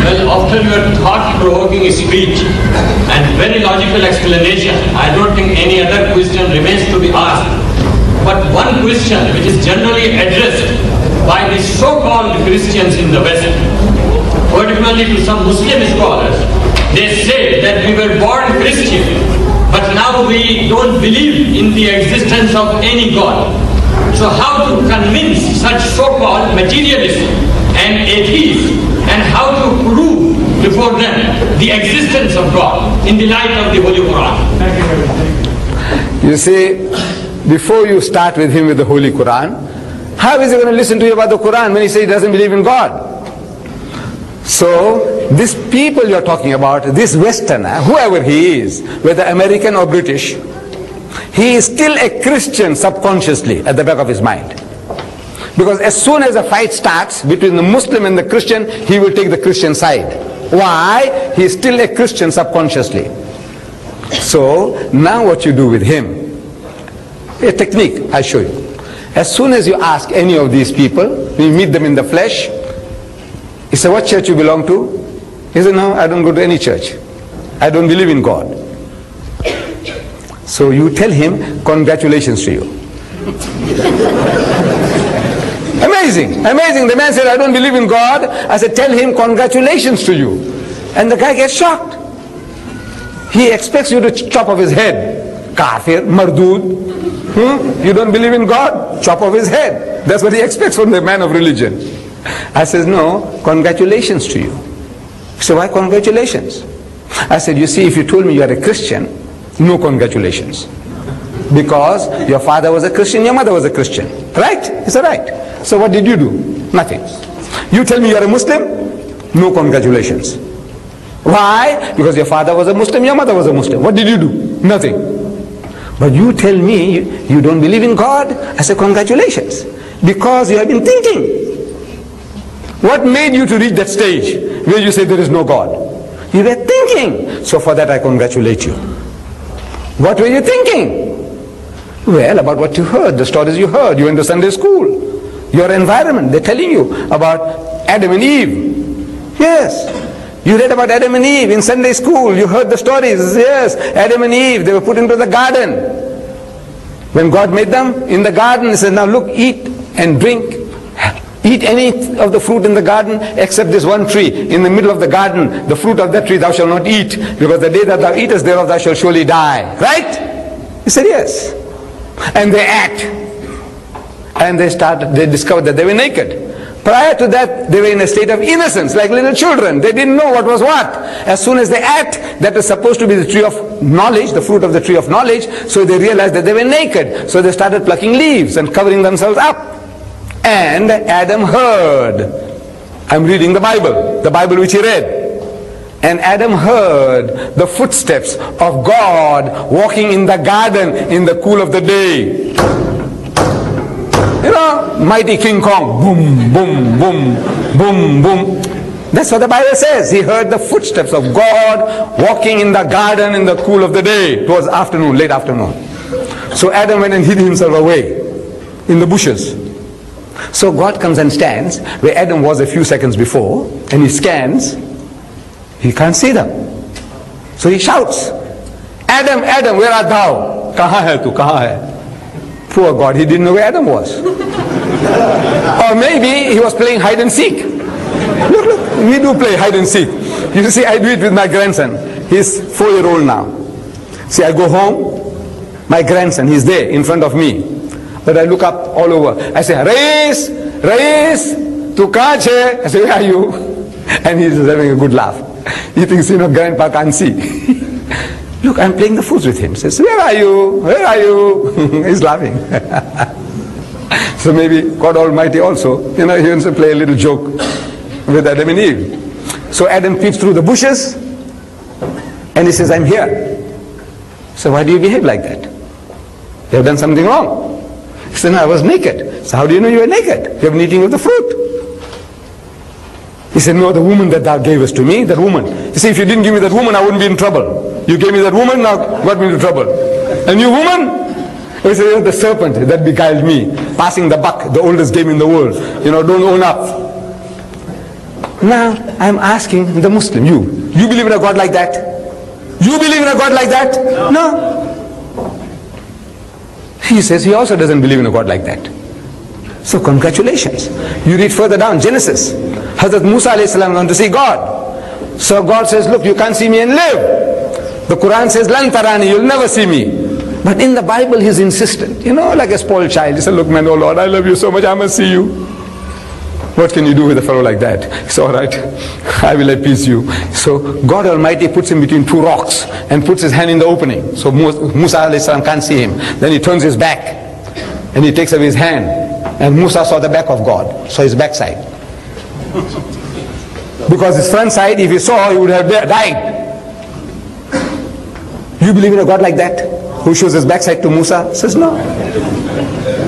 Well, after your thought-provoking speech and very logical explanation, I don't think any other question remains to be asked. But one question which is generally addressed by the so-called Christians in the West, particularly to some Muslim scholars, they say that we were born Christian, but now we don't believe in the existence of any God. So how to convince such so-called materialists and atheists, and how to prove before them the existence of God in the light of the Holy Quran? You see, before you start with him with the Holy Quran, how is he going to listen to you about the Quran when he says he doesn't believe in God? So, these people you're talking about, this Westerner, whoever he is, whether American or British, he is still a Christian subconsciously at the back of his mind. Because as soon as a fight starts between the Muslim and the Christian, he will take the Christian side. Why? He is still a Christian subconsciously. So, now what you do with him, a technique, I'll show you. As soon as you ask any of these people, you meet them in the flesh, he said, what church you belong to? He said, no, I don't go to any church. I don't believe in God. So you tell him, congratulations to you. Amazing, amazing. The man said, I don't believe in God. I said, tell him, congratulations to you. And the guy gets shocked. He expects you to chop off his head. Kafir, mardud. You don't believe in God? Chop off his head. That's what he expects from the man of religion. I said, no, congratulations to you. He said, why congratulations? I said, you see, if you told me you are a Christian, no congratulations. Because your father was a Christian, your mother was a Christian. Right? He said, right. So what did you do? Nothing. You tell me you are a Muslim? No congratulations. Why? Because your father was a Muslim, your mother was a Muslim. What did you do? Nothing. But you tell me you don't believe in God? I said, congratulations. Because you have been thinking. What made you to reach that stage where you say there is no God? You were thinking. So for that I congratulate you. What were you thinking? Well, about what you heard, the stories you heard. You went to Sunday school. Your environment, they're telling you about Adam and Eve. Yes. You read about Adam and Eve in Sunday school. You heard the stories. Yes, Adam and Eve, they were put into the garden. When God made them in the garden, he said, now look, eat and drink. Eat any of the fruit in the garden except this one tree. In the middle of the garden, the fruit of that tree thou shalt not eat, because the day that thou eatest thereof thou shalt surely die. Right? He said, yes. And they ate. And they discovered that they were naked. Prior to that, they were in a state of innocence, like little children. They didn't know what was what. As soon as they ate, that was supposed to be the tree of knowledge, the fruit of the tree of knowledge, so they realized that they were naked. So they started plucking leaves and covering themselves up. And Adam heard. I'm reading the Bible which he read. And Adam heard the footsteps of God walking in the garden in the cool of the day. You know, mighty King Kong, boom, boom, boom, boom, boom. That's what the Bible says. He heard the footsteps of God walking in the garden in the cool of the day. It was afternoon, late afternoon. So Adam went and hid himself away in the bushes. So God comes and stands where Adam was a few seconds before, and he scans. He can't see them. So he shouts, Adam, Adam, where art thou? Kahan hai tu, kahan hai? Poor God, he didn't know where Adam was. Or maybe he was playing hide and seek. Look, we do play hide and seek. You see, I do it with my grandson. He's 4-year-old now. See, I go home, my grandson, he's there in front of me. But I look up all over. I say, Rais, Rais, tu kahan hai? I say, where are you? And he's having a good laugh. He thinks, you know, grandpa can't see. Look, I'm playing the fools with him. He says, where are you? Where are you? He's laughing. So maybe God Almighty also, you know, he wants to play a little joke with Adam and Eve. So Adam peeps through the bushes and he says, I'm here. So why do you behave like that? You have done something wrong. He said, no, I was naked. So how do you know you were naked? You have been eating of the fruit. He said, no, the woman that thou gavest to me, that woman. You see, if you didn't give me that woman, I wouldn't be in trouble. You gave me that woman, now got me into trouble. And you woman? He said, the serpent that beguiled me, passing the buck, the oldest game in the world. You know, don't own up. Now, I'm asking the Muslim, you believe in a God like that? You believe in a God like that? No. He says he also doesn't believe in a God like that. So congratulations. You read further down, Genesis. Hazrat Musa alayhi salam went to see God. So God says, look, you can't see me and live. The Quran says, Lan tarani, you'll never see me. But in the Bible, he's insistent. You know, like a spoiled child. He said, look man, oh Lord, I love you so much, I must see you. What can you do with a fellow like that? He said, all right, I will appease you. So God Almighty puts him between two rocks and puts his hand in the opening. So Musa alayhi salam can't see him. Then he turns his back and he takes away his hand. And Musa saw the back of God, saw his backside. Because his front side, if he saw, he would have died. You believe in a God like that? Who shows his backside to Musa? Says no.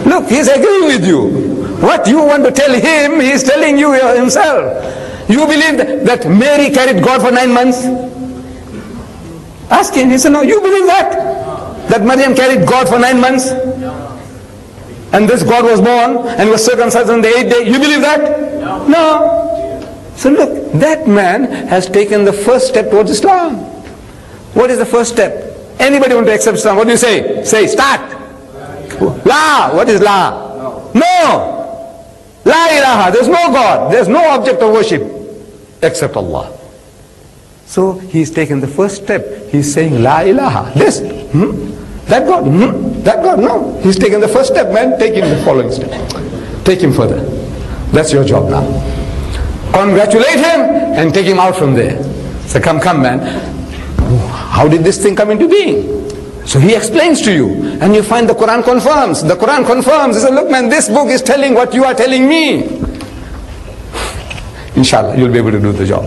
Look, he's agreeing with you. What you want to tell him, he's telling you himself. You believe that Mary carried God for 9 months? Ask him. He said, no, you believe that? That Maryam carried God for 9 months? And this God was born and was circumcised on the 8th day. You believe that? No. So look, that man has taken the first step towards Islam. What is the first step? Anybody want to accept Islam? What do you say? Say, start. La. What is la? No. La ilaha. There's no God. There's no object of worship except Allah. So he's taken the first step. He's saying la ilaha. This. That God. That God. No. He's taken the first step, man. Take him the following step. Take him further. That's your job now. Congratulate him and take him out from there. So come man. How did this thing come into being? So he explains to you, and you find the Quran confirms. The Quran confirms. He says, look man, this book is telling what you are telling me. Inshallah, you'll be able to do the job.